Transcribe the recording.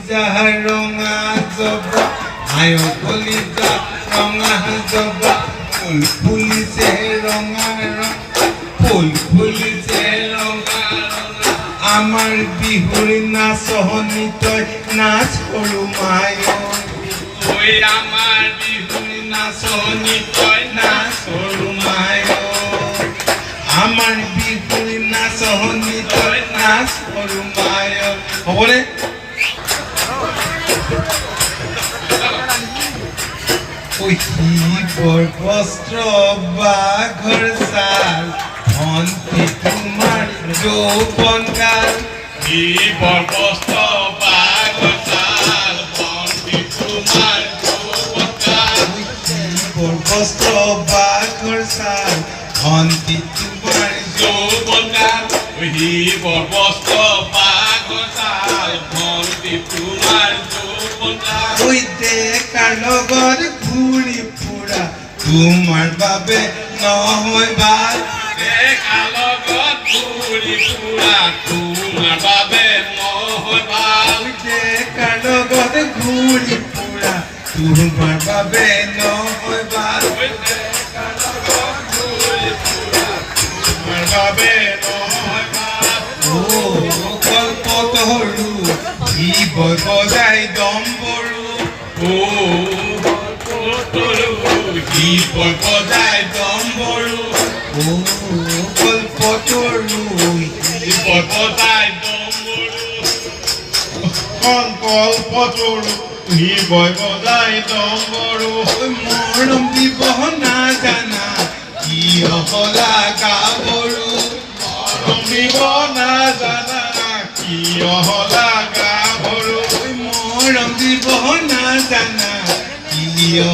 কলিজা ৰঙা জবা আয় কলিজা ৰঙা জবা ফুল ফুলিছে ৰঙা ফুল ফুলিছে ৰঙা আমাৰ বিহুৰ নাচনি তই নাচ সৰু মায়ৰ ঐ আমাৰ বিহুৰ নাচনি তই নাচ সৰু মায়ৰ আমাৰ বিহুৰ নাচনি তই নাচ সৰু মায়ৰ হ'বনে বৰ বস্ত্ৰ বাঘৰ চাল ভন্তি তোমাৰ যৌৱন কাল বৰ বস্ত্ৰ বাঘৰ চাল ভন্তি তোমাৰ যৌৱন কাল বৰ বস্ত্ৰ বাঘৰ চাল ভন্তি তোমাৰ যৌৱন কাল বৰ বস্ত্ৰ বাঘৰ চাল ভন্তি তোমাৰ যৌৱন কাল ঐ ডেকাৰ লগত ঘূৰি ফুৰা তোমাৰ বাবে নহয় ভাল ডেকাৰ লগত ঘূৰি ফুৰা তোমাৰ বাবে নহয় ভাল ডেকাৰ লগত ঘূৰি ফুৰা তোমাৰ বাবে নহয় ভাল ডেকাৰ লগত ঘূৰি ফুৰা তোমাৰ বাবে নহয় ভাল কল্পতৰু ই বজাই ডম্বৰু বজাই ডম্বৰু কল্পতৰু বজাই ডম্বৰু কল্পতৰু বজাই ডম্বৰু মৰম দিব নাজানা কিয় হলা গাভৰু মৰম দিব নাজানা কিয় হলা গাভৰু মৰম দিব নাজানা কিয়